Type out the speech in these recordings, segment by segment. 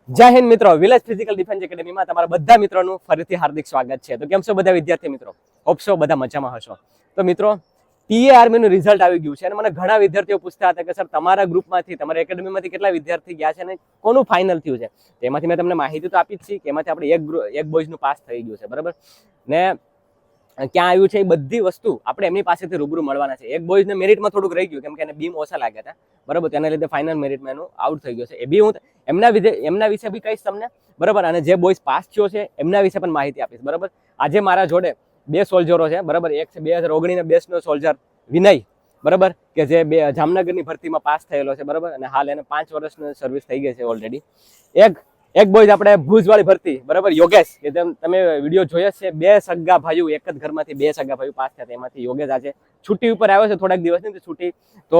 જય હિન્દ મિત્રો, village physical defence એકેડેમીમાં તમારા બધા મિત્રોનું ફરીથી હાર્દિક સ્વાગત છે. તો કેમ છો બધા વિદ્યાર્થી મિત્રો? હોપ છો બધા મજામાં હશો. તો મિત્રો, ટીએ આર્મીનું રિઝલ્ટ આવી ગયું છે અને મને ઘણા વિદ્યાર્થીઓ પૂછતા હતા કે સર તમારા ગ્રુપમાંથી, તમારા એકેડેમીમાંથી કેટલા વિદ્યાર્થી ગયા છે અને કોનું ફાઇનલ થયું છે? તેમાંથી મેં તમને માહિતી તો આપી જ છે કે એમાંથી આપણે એક બોયઝનું પાસ થઈ ગયું છે, બરાબર ને ક્યાં આવ્યું છે એ બધી વસ્તુ આપણે એમની પાસેથી રૂબરૂ મળવાના છે. એક બોયઝને મેરિટમાં થોડુંક રહી ગયું કેમ કે એને બીમ ઓછા લાગ્યા હતા, બરાબર, તેના લીધે ફાઇનલ મેરિટમાં એનું આઉટ થઈ ગયું છે. એ બી હું એમના વિશે બી કહીશ તમને, બરાબર. અને જે બોયઝ પાસ થયો છે એમના વિશે પણ માહિતી આપીશ, બરાબર. આજે મારા જોડે બે સોલ્જરો છે, બરાબર. એક છે 2019 બેચનો સોલ્જર વિનય, બરાબર, કે જે જામનગરની ભરતીમાં પાસ થયેલો છે, બરાબર, અને હાલ એને 5 વર્ષની સર્વિસ થઈ ગઈ છે ઓલરેડી. એક બોયઝ આપણે ભુજવાળી ભરતી, બરાબર, યોગેશ, કે તમે વિડીયો જોયા છે. બે સગા ભાઈઓ, એક જ ઘરમાંથી બે સગા ભાઈઓ પાસ થયા, એમાંથી યોગેશ આજે છુટ્ટી ઉપર આવ્યો છે થોડાક દિવસની છુટ્ટી. તો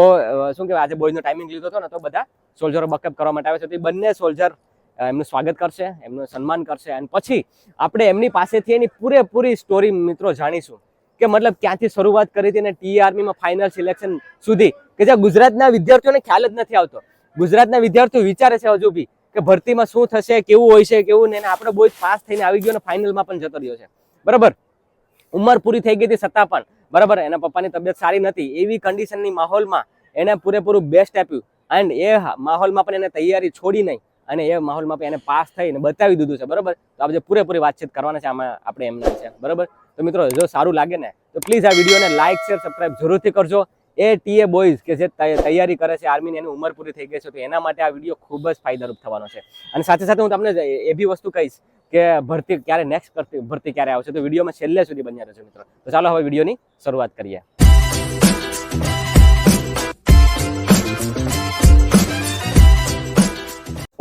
શું કહેવાય, આજે બોયઝનો ટાઈમિંગ લીધો હતો ને, તો બધા સોલ્જરો બકઅપ કરવા માટે આવે છે. તો એ બંને સોલ્જર એમનું સ્વાગત કરશે, એમનું સન્માન કરશે અને પછી આપણે એમની પાસેથી એની પૂરેપૂરી સ્ટોરી મિત્રો જાણીશું કે મતલબ ક્યાંથી શરૂઆત કરી હતી અને ટીએ આર્મીમાં ફાઇનલ સિલેક્શન સુધી, કે જે ગુજરાતના વિદ્યાર્થીઓને ખ્યાલ જ નથી આવતો. ગુજરાતના વિદ્યાર્થીઓ વિચારે છે હજુ બી કે ભરતીમાં શું થશે, કેવું હોય છે, કેવું નહીં. આપણે બોય પાસ થઈને આવી ગયો ને ફાઇનલમાં પણ જતો રહ્યો છે, બરાબર. ઉંમર પૂરી થઈ ગઈ હતી છતાં પણ, બરાબર, એના પપ્પાની તબિયત સારી નથી, એવી કન્ડિશનની માહોલમાં એને પૂરેપૂરું બેસ્ટ આપ્યું એન્ડ એ માહોલમાં પણ એને તૈયારી છોડી નહીં અને એ માહોલમાં પણ એને પાસ થઈને બતાવી દીધું છે, બરાબર. તો આપણે પૂરેપૂરી વાતચીત કરવાના છે આમાં આપણે એમના છે, બરાબર. તો મિત્રો, જો સારું લાગે ને તો પ્લીઝ આ વિડીયોને લાઇક, શેર, સબસ્ક્રાઇબ જરૂરથી કરજો. એ ટીએ બોયઝ કે જે તૈયારી કરે છે આર્મીની, એની ઉંમર પૂરી થઈ ગઈ છે, તો એના માટે આ વિડીયો ખૂબ જ ફાયદારૂપ થવાનો છે. અને સાથે સાથે હું તમને એ બી વસ્તુ કહીશ કે ભરતી ક્યારે નેક્સ્ટ ભરતી ક્યારે આવશે, તો વિડીયોમાં છેલ્લે સુધી બન્યા રહેજો મિત્રો. તો ચાલો હવે વિડીયોની શરૂઆત કરીએ.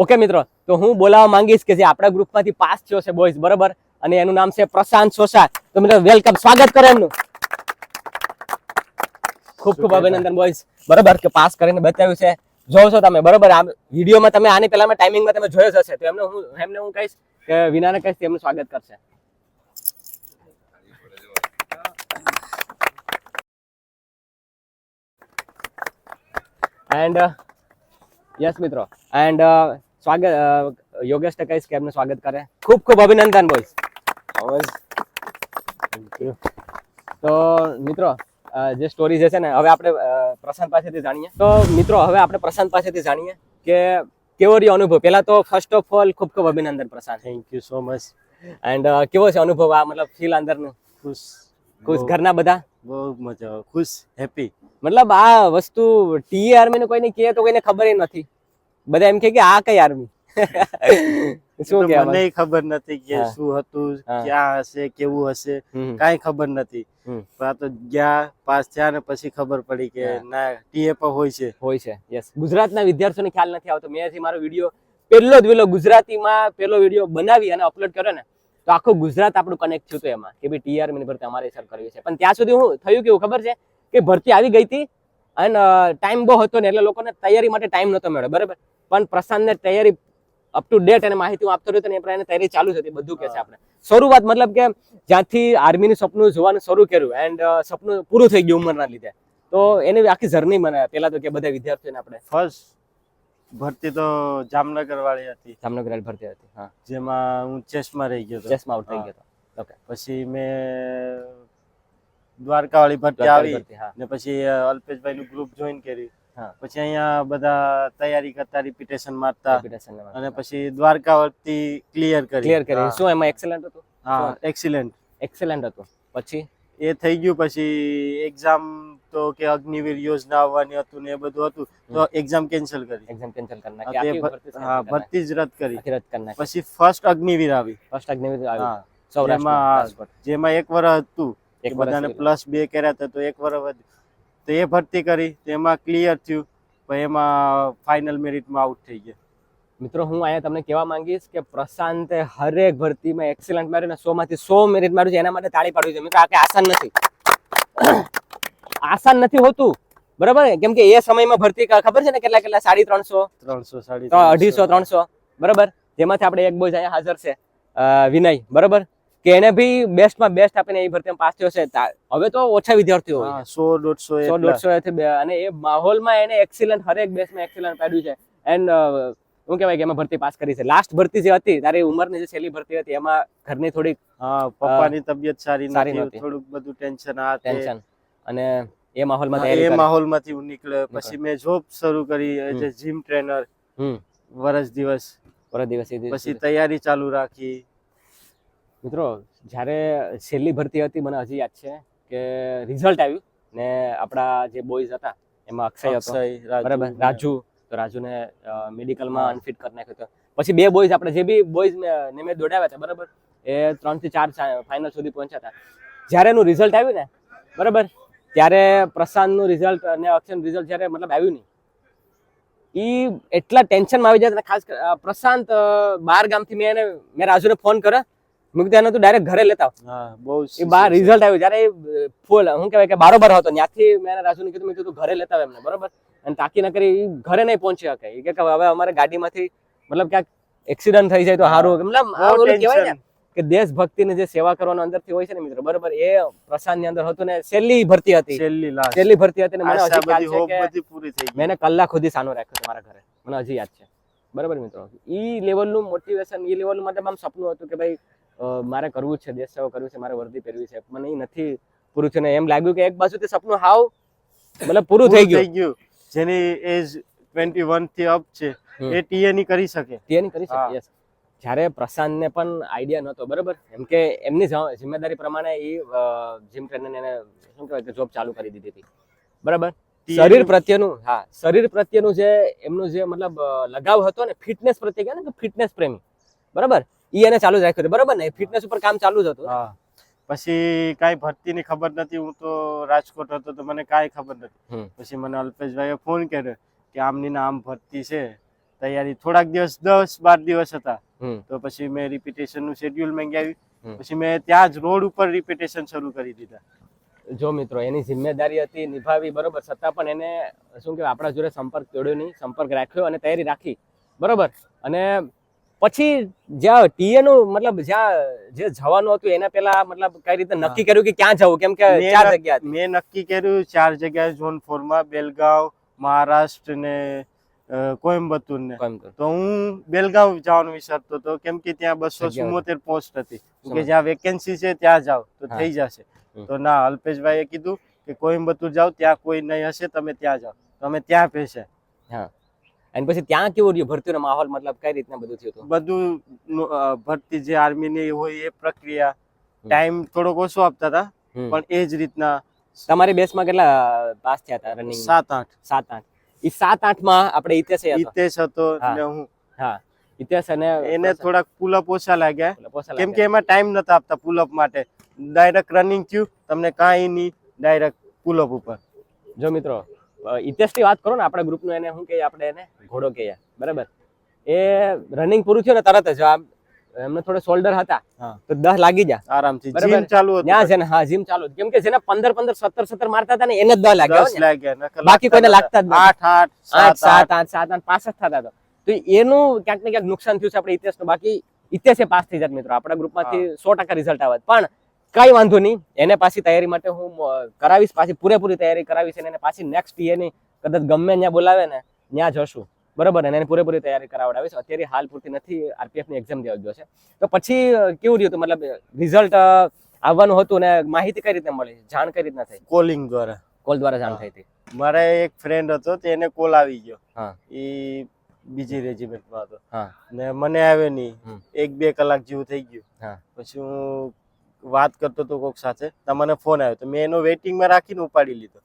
ઓકે મિત્રો, તો હું બોલાવવા માંગીશ કે જે આપણા ગ્રુપમાંથી પાસ થયો છે બોયઝ, બરાબર, અને એનું નામ છે પ્રશાંત સોસા. તો મિત્રો વેલકમ, સ્વાગત કરો એમનું. ખૂબ ખૂબ અભિનંદન બોયઝ, બરાબર, કે પાસ કરીને બતાવ્યું છે. જોવો છો તમે, બરાબર. આ વિડીયોમાં તમે આની પહેલામાં ટાઈમિંગમાં તમે જોયો જ હશે. તો એમને હું કહીશ કે વિનાને કહીશ એમનું સ્વાગત કરશે. એન્ડ યસ મિત્રો, એન્ડ સ્વાગત યોગેશ ને કહીશ કે એમનું સ્વાગત કરે. ખૂબ ખૂબ અભિનંદન બોયઝ. તો મિત્રો, જે સ્ટોરી જે છે ને, હવે આપણે પ્રશાંત પાસેથી જાણીએ. તો મિત્રો, હવે આપણે પ્રશાંત પાસેથી જાણીએ કે કેવો રહ્યો અનુભવ. પહેલા તો ફર્સ્ટ ઓફ ઓલ ખૂબ ખૂબ અભિનંદન Prashant. Thank you so much. And કેવો છે અનુભવ, આ મતલબ ફીલ અંદરનું? ખુશ ઘરના બધા? બહુ મજા, ખુશ, હેપી. મતલબ આ વસ્તુ ટીએ આર્મી ને કોઈને કહે તો કોઈને ખબર નથી. બધા એમ કે આ કઈ આર્મી શું કે મને ખબર નથી કે શું હતું, ક્યાં હશે, કેવું હશે, કાઈ ખબર નથી. પણ તો ગયા પાસ થયા ને પછી ખબર પડી કે ના, ટીએ પર હોય છે. યસ, ગુજરાતના વિદ્યાર્થીઓને ખ્યાલ નથી આવતો. મેં મારો વિડીયો પહેલો ગુજરાતીમાં પહેલો વિડીયો બનાવી અને અપલોડ કર્યો ને, તો આખું ગુજરાત આપણું કનેક્ટ થયું હતું એમાં કે ભાઈ ટીઆર ની ભરતી અમારે સર કરવી છે. પણ ત્યાં સુધી હું થયું કેવું ખબર છે કે ભરતી આવી ગઈ હતી અને ટાઈમ બહુ હતો ને, એટલે લોકોને તૈયારી માટે ટાઈમ નતો મળ્યો, બરાબર. પણ પ્રશાંતને તૈયારી અપ ટુ ડેટ અને માહિતી હું આપતો રહ્યો ને, એ તૈયારી ચાલુ હતી, બધું કે છે આપણે. શરૂઆત મતલબ કે જ્યાંથી આર્મીનું સપનું જોવાનું શરૂ કર્યું એન્ડ સપનું પૂરું થઈ ગયું ઉંમરના લીધે, તો એની આખી જર્ની મને પેલા તો કે બધા વિદ્યાર્થીઓને આપણે ફર્સ્ટ ભરતી તો જામનગર વાળી હતી. જામનગર વાળી ભરતી હતી, હા, જેમાં હું ચેસમાં રહી ગયો હતો, ચેસમાં આઉટ થઈ ગયો હતો. ઓકે, પછી મેં દ્વારકા વાળી ભરતી આવી ને પછી અલ્પેશભાઈ નું ગ્રુપ જોઈન કર્યું. પછી અહીંયા બધા તૈયારી કરતા, રિપીટેશન મારતા, અને પછી દ્વારકા વળતી ક્લિયર કરી. શું એમાં એક્સેલન્ટ હતું? હા, એક્સેલન્ટ હતું. પછી એ થઈ ગયું. પછી એક્ઝામ તો કે અગ્નિવીર યોજના આવવાની હતું ને એ બધું હતું, તો એક્ઝામ કેન્સલ કરી. હા, ભરતી જ રદ કરી. પછી ફર્સ્ટ અગ્નિવીર આવી. જેમાં 1 વર્ષ હતું, બધાને +2 કર્યા હતા, તો 1 વર્ષ તો એ ભરતી કરી, તેમાં ક્લિયર થયું. પણ એમાં ફાઇનલ મેરિટમાં આઉટ થઈ ગયા. મિત્રો, હું અહીંયા તમને કહેવા માંગીશ કે પ્રશાંતે હરેક ભરતીમાં એક્સેલન્ટ માર્યું ને 100 માંથી 100 મેરિટ માર્યું છે. એના માટે તાળી પાડવી છે મિત્રો. આ કઈ આસાન નથી, આસાન નથી હોતું, બરાબર. કેમ કે એ સમયમાં ભરતી ખબર છે ને કેટલા 350, 250, 300, બરાબર. જેમાંથી આપણે એક બોય અહીંયા હાજર છે, વિનય, બરાબર, કે એને બી બેસ્ટમાં બેસ્ટ આપીને એ ભરતીમાં પાસ થયો છે. હવે તો ઓછા વિદ્યાર્થીઓ હોય, 100, 150, અને એ માહોલમાં એને એક્સિલન્ટ, હરેક બેચમાં એક્સિલન્ટ પાડ્યું છે. એન્ડ શું કહેવાય કે એમાં ભરતી પાસ કરી છે. લાસ્ટ ભરતી જે હતી તારી ઉંમરની જે છેલ્લી ભરતી હતી એમાં ઘરની થોડીક પપ્પાની તબિયત સારી નહોતી, થોડુંક બધું ટેન્શન અને એ માહોલમાંથી હું નીકળ્યો. પછી મેં જોબ શરૂ કરી એઝ એ જીમ ટ્રેનર. વર્ષ દિવસ પછી તૈયારી ચાલુ રાખી. મિત્રો જ્યારે છેલ્લી ભરતી હતી મને હજી યાદ છે કે રિઝલ્ટ આવ્યું ને આપણા જે બોયઝ હતા એમાં અક્ષય હતો, બરાબર, રાજુ. તો રાજુને મેડિકલમાં અનફિટ કરી નાખ્યો હતો. પછી બે બોયઝ આપણે જે બી બોયઝ ને મેં દોડાવ્યા હતા, બરાબર, એ 3 થી 4 ફાઇનલ સુધી પહોંચ્યા હતા. જ્યારે એનું રિઝલ્ટ આવ્યું ને, બરાબર, ત્યારે પ્રશાંતનું રિઝલ્ટ અને અક્ષયનું રિઝલ્ટ જ્યારે મતલબ આવ્યું નહીં, એ એટલા ટેન્શનમાં આવી જાય. ખાસ પ્રશાંત 12 ગામથી મેં રાજુને ફોન કર્યો, મેં કીધું એને તું ડાયરેક્ટ ઘરે લેતા આવ. એ બાર રિઝલ્ટ આવ્યું જ્યારે ફૂલ શું કહેવાય કે બારોબાર હતો, ત્યાંથી મેં રાજુને કીધું મેં કીધું ઘરે લેતા આવ એમને, બરાબર. અને તાકી ના કરી ઘરે નહીં પહોંચી શકે. એ કે હવે અમારે ગાડીમાંથી મતલબ ક્યાંક એક્સિડન્ટ થઈ જાય તો સારું. મતલબ કહેવાય ને કે દેશભક્તિની જે સેવા કરવાનો અંદરથી હોય છે ને મિત્રો, બરાબર, એ પ્રશાંતની અંદર હતું ને છેલ્લી ભરતી હતી, છેલ્લી ભરતી હતી ને મને હજી યાદ છે કે મેં કલાક સુધી સાનો રાખ્યો હતો મારા ઘરે, મને હજી યાદ છે, બરાબર મિત્રો. ઈ લેવલનું મોટિવેશન, ઈ લેવલનું મતલબ આમ સપનું હતું કે ભાઈ મારે કરવું છે, દેશ સેવા કરવું છે, મારે વર્દી પહેરવી છે, મને એ નથી પૂરું થયું. એમ લાગ્યું કે એક બાજુ તે સપનું હાવ મતલબ પૂરું થઈ ગયું. જેની એજ 21 થી અપ છે એ ટીએ ની કરી શકે, યસ. જ્યારે પ્રશાંતને પણ આઈડિયા નહોતો, બરાબર, એમ કે એમની જિમ્મેદારી પ્રમાણે એ જીમ ટ્રેનર એને શું કહેવાય કે જોબ ચાલુ કરી દીધી હતી, બરાબર. શરીર પ્રત્યેનું જે એમનું જે મતલબ લગાવ હતો ને, ફિટનેસ પ્રત્યે કહે ને કે ફિટનેસ પ્રેમી, બરાબર, ઈ એને ચાલુ જ રાખ્યું હતું, બરાબર ને. ફિટનેસ ઉપર કામ ચાલુ જ હતું. પછી કાંઈ ભરતીની ખબર નથી, હું તો રાજકોટ હતો તો મને કાંઈ ખબર નથી. પછી મને અલ્પેશભાઈએ ફોન કર્યો કે આમની આમ ભરતી છે, તૈયારી થોડાક દિવસ 10-12 દિવસ હતા. તો પછી મેં રિપીટેશન નું શેડ્યુલ મંગાવ્યું. પછી મેં ત્યાં જ રોડ ઉપર રિપીટેશન શરૂ કરી દીધા. જો મિત્રો, એની જિમ્મેદારી હતી નિભાવી, બરોબર, છતાં પણ એને શું કહેવાય આપણા જોડે સંપર્ક તોડ્યો નહીં, સંપર્ક રાખ્યો અને તૈયારી રાખી, બરોબર. અને પછી જ્યાં ટીએ નું મતલબ જ્યાં જે જવાનું હતું એના પહેલા મતલબ કઈ રીતે નક્કી કર્યું કે ક્યાં જવું, કેમ કે 4 જગ્યા હતી. મેં નક્કી કર્યું 4 જગ્યાએ ઝોન 4 માં, બેલગાંવ, મહારાષ્ટ્ર ને કોઈમ્બતુર ને. તો હું બેલગાંવ જવાનું વિચારતો હતો, કેમ કે ત્યાં 274 પોસ્ટ હતી કે જ્યાં વેકેન્સી છે ત્યાં જાવ તો થઈ જશે. તો ના, અલ્પેશભાઈએ કીધું કે કોઈમ્બતુર જાવ, ત્યાં કોઈ નહીં હશે, તમે ત્યાં જાવ. તો અમે ત્યાં પહોંચ્યા. હા. અને પછી ત્યાં કેવું રહ્યું ભરતીનો માહોલ, મતલબ કઈ રીતના બધું થયું હતું? બધું ભરતી જે આર્મી ની હોય એ પ્રક્રિયા, ટાઈમ થોડોક ઓછો આપતા હતા, પણ એ જ રીતના. તમારી બેસમાં કેટલા પાસ થયા હતા રનિંગ? 7-8. એ 7-8 માં આપણે હિતેશ હતો ને હું. હા, હિતેશ અને એને થોડાક પુલઅપ ઓછા લાગ્યા, કેમ કે એમાં ટાઈમ નતા આપતા પુલઅપ માટે. ડાયરેક્ટ રનિંગ થયું, તમને કાંઈ નહીં, ડાયરેક્ટ પુલઅપ ઉપર. જો મિત્રો, હિતેશ ની વાત કરો ને, આપણા ગ્રુપ નું, એને શું કહીએ આપણે, એને ઘોડો કહીએ, બરાબર. એ રનિંગ પૂરું થયું ને તરત જ એમને થોડો શોલ્ડર હતા તો 10 લાગી જા આરામથી. જીમ ચાલુ હતું ત્યાં છે ને. હા, જીમ ચાલુ, કેમ કે જેને 15 17 મારતા હતા ને એને 10 લાગ્યા, બાકી કોઈને લાગતા જ નહીં. 8 પાસ જ થતા હતા. તો એનું ક્યાંક ને ક્યાંક નુકસાન થયું છે આપણે હિતેશનું. બાકી હિતેશે પાસ થઈ જાત મિત્રો, આપણા ગ્રુપમાંથી 100% રિઝલ્ટ આવત. પણ કઈ વાંધો નહીં, એને પાછી તૈયારી માટે હું કરાવીશ, પાછી પૂરેપૂરી તૈયારી કરાવીશ. એને પાછી નેક્સ્ટ યર ની કદાચ ગમે ત્યાં બોલાવે ને ત્યાં જશું, બરાબર. એને પૂરેપૂરી તૈયારી કરાવડાવીશ. અત્યારે હાલ પૂરતી નથી, આરપીએફ ની એક્ઝામ દેવા ગયો છે. તો પછી કેવું રહ્યું હતું, મતલબ રિઝલ્ટ આવવાનું હતું ને માહિતી કઈ રીતે મળી, જાણ કઈ રીતના થઈ? કોલિંગ દ્વારા. કોલ દ્વારા જાણ થઈ હતી. મારે એક ફ્રેન્ડ હતો, તેને કોલ આવી ગયો. એ બીજી રેજિમેન્ટમાં હતો ને મને આવે નહીં. 1-2 કલાક જેવું થઈ ગયું. પછી હું વાત કરતો હતો કોક સાથે, તો મને ફોન આવ્યો, તો મેં એનો વેઇટિંગમાં રાખીને ઉપાડી લીધો.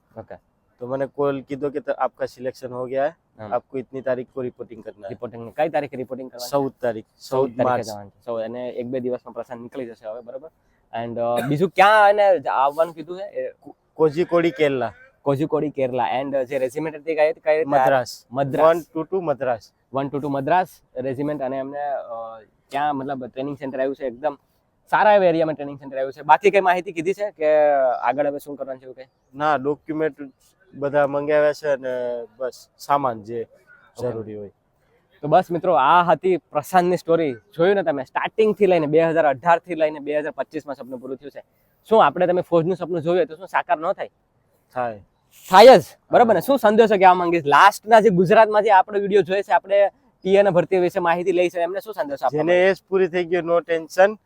तो मैंने कॉल कीधो कि आपका सिलेक्शन हो गया है, आपको इतनी तारीख को रिपोर्टिंग करना है. रिपोर्टिंग कई तारीखे रिपोर्टिंग करવાની? 14 તારીખ 14 માર્ચ. સો અને 1-2 દિવસમાં પ્રશાંત નીકળી જશે હવે, બરાબર. એન્ડ બીજું ક્યાં એને આવવાનું કીધું છે? કોઝિકોડી કેરલા. કોઝિકોડી કેરલા. એન્ડ જે રેજિમેન્ટ હતી કઈ રીતે? મદ્રાસ. 122 મદ્રાસ. 122 મદ્રાસ રેજિમેન્ટ. અને એમને ક્યાં મતલબ ટ્રેનિંગ સેન્ટર આવ્યું છે? એકદમ સારા એવા એરિયામાં ટ્રેનિંગ સેન્ટર આવ્યું છે. બાકી કઈ માહિતી કીધી છે કે આગળ હવે શું કરવાનું છે એવું કઈ? ના, ડોક્યુમેન્ટ બધા મંગાવ્યા છે અને બસ સામાન જે જરૂરી હોય. તો બસ મિત્રો, આ હતી પ્રશાંતની સ્ટોરી. જોયું ને તમે, સ્ટાર્ટિંગ થી લઈને 2018 થી લઈને 2025 માં સપનું પૂરું થયું છે. શું આપણે તમે ફોજનું સપનું જોયું તો શું સાકાર ન થાય જ, બરાબર ને? શું સંદેશો કહેવા માંગીશ? લાસ્ટના જે ગુજરાતમાં જે આપણો વિડીયો જોયે છે, આપણે ટીએ ના ભરતી વિશે માહિતી લઈ છે એમને શું સંદેશો આપવા જેને એજ પૂરી થઈ ગઈ નો ટેન્શન,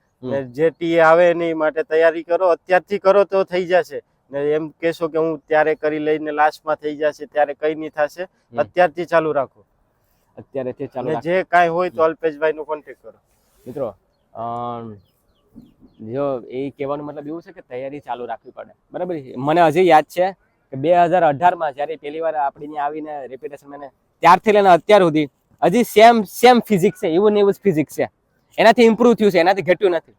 જે ટીએ આવે એની માટે તૈયારી કરો, અત્યારથી કરો તો થઈ જશે. ને એમ કહેશો કે હું ત્યારે કરી લઈને લાસ્ટમાં થઈ જશે, ત્યારે કઈ નહીં થશે. અત્યારથી ચાલુ રાખો, અત્યારેથી ચાલુ અને જે કાંઈ હોય તો અલ્પેશભાઈ નો કોન્ટેક્ટ કરો. મિત્રો જો એ કહેવાનો મતલબ એવું છે કે તૈયારી ચાલુ રાખવી પડે, બરાબર. મને હજી યાદ છે કે 2018માં જ્યારે પહેલી વાર આપણી ત્યાં આવીને રેપ્યુટેશન મને ત્યારથી લઈને અત્યાર સુધી હજી સેમ ફિઝિક્સ છે, એવું ને એવું જ ફિઝિક્સ છે. એનાથી ઇમ્પ્રુવ થયું છે, એનાથી ઘટ્યું નથી.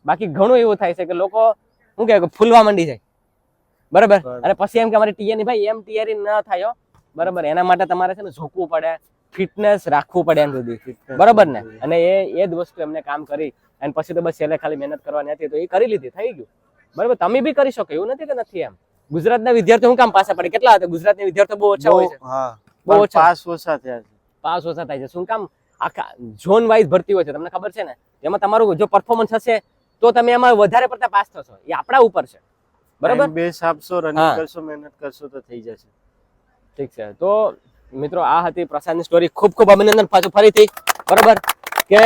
બાકી ઘણું એવું થાય છે કે લોકો શું કહે ફૂલવા માંડી જાય, બરાબર. અને પછી એમ કે અમારી ટીઆરની ભાઈ એમ તૈયારી ન થાય, બરાબર. એના માટે તમારે છે ને ઝોકવું પડે, ફિટનેસ રાખવું પડે એમ સુધી, બરાબર ને. અને એ જ વસ્તુ એમને કામ કરી અને પછી તો બસ છેલ્લે ખાલી મહેનત કરવાની હતી તો એ કરી લીધી, થઈ ગયું, બરાબર. તમે બી કરી શકો, એવું નથી કે નથી. એમ ગુજરાતના વિદ્યાર્થીઓ શું કામ પાછા પડે? કેટલા હતા ગુજરાતના વિદ્યાર્થીઓ? બહુ ઓછા હોય છે, બહુ ઓછા. પાસ ઓછા થયા છે, પાસ ઓછા થાય છે. શું કામ? આખા ઝોન વાઇઝ ભરતી હોય છે, તમને ખબર છે ને. એમાં તમારું જો પરફોર્મન્સ હશે તો તમે એમાં વધારે પડતા પાસ થશો. એ આપણા ઉપર છે, બરાબર. બેસ આપશો, રનિંગ કરશો, મહેનત કરશો તો થઈ જશે. ઠીક છે. તો મિત્રો આ હતી પ્રસાદની સ્ટોરી. ખૂબ ખૂબ અભિનંદન પાછું ફરીથી, બરાબર. કે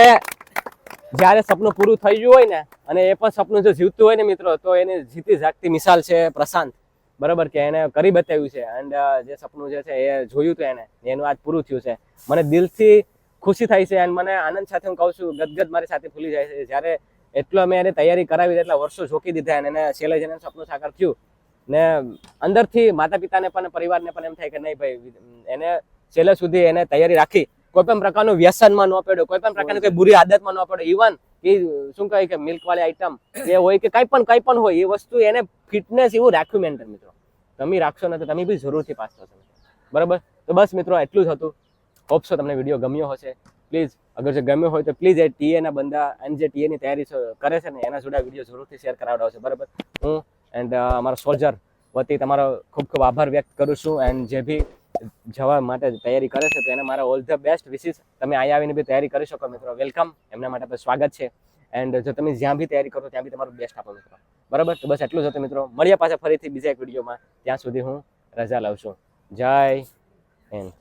જ્યારે સપનું પૂરું થઈ ગયું હોય ને અને એ પણ સપનું જો જીવતું હોય ને મિત્રો, તો એની જીતી જાગતી મિસાલ છે પ્રશાંત, બરાબર. કે એને કરી બતાવ્યું છે. એન્ડ જે સપનું જે છે એ જોયું હતું એનું આજ પૂરું થયું છે. મને દિલથી ખુશી થાય છે અને મને આનંદ સાથે હું કહું છું, ગદગદ મારી સાથે ફૂલી જાય છે. જ્યારે એટલો મેં એને તૈયારી કરાવી, એટલા વર્ષો ઝોકી દીધા અને એને છેલ્લે જઈને સપનું સાકાર થયું ને અંદરથી માતા પિતાને પણ પરિવારને પણ એમ થાય કે નહીં ભાઈ, એને છેલ્લે સુધી એને તૈયારી રાખી, કોઈ પણ પ્રકારનું વ્યસનમાં ન પડ્યો, કોઈ પણ પ્રકારની કોઈ બુરી આદતમાં ન પડ્યો. ઇવન કે શું કહે કે મિલ્ક વાળી આઈટમ એ હોય કે કંઈ પણ હોય, એ વસ્તુ એને ફિટનેસ એવું રાખ્યું મેન્ટેન. મિત્રો તમે રાખશો ને તો તમે બી જરૂરથી પાસ થશો, બરાબર. તો બસ મિત્રો એટલું જ હતું. હોપ છો તમને વિડીયો ગમ્યો હશે. પ્લીઝ અગર જો ગમ્યો હોય તો પ્લીઝ એ ટીએ ના બંદા અને જે ટીએ ની તૈયારી કરે છે ને એના જોડે વિડીયો જરૂરથી શેર કરાવડાવજો, બરાબર. હું એન્ડ અમારો સોલ્જર વતી તમારો ખૂબ ખૂબ આભાર વ્યક્ત કરું છું. એન્ડ જે બી જવા માટે તૈયારી કરે છે તો એને મારા ઓલ ધ બેસ્ટ વિશિસ. તમે અહીંયા આવીને બી તૈયારી કરી શકો મિત્રો, વેલકમ. એમના માટે સ્વાગત છે. એન્ડ જો તમે જ્યાં બી તૈયારી કરો ત્યાં બી તમારું બેસ્ટ આપો મિત્રો, બરાબર. તો બસ એટલું જ હતું મિત્રો. મળ્યા પાછા ફરીથી બીજા એક વિડીયોમાં. ત્યાં સુધી હું રજા લઉં છું. જય હિન્દ.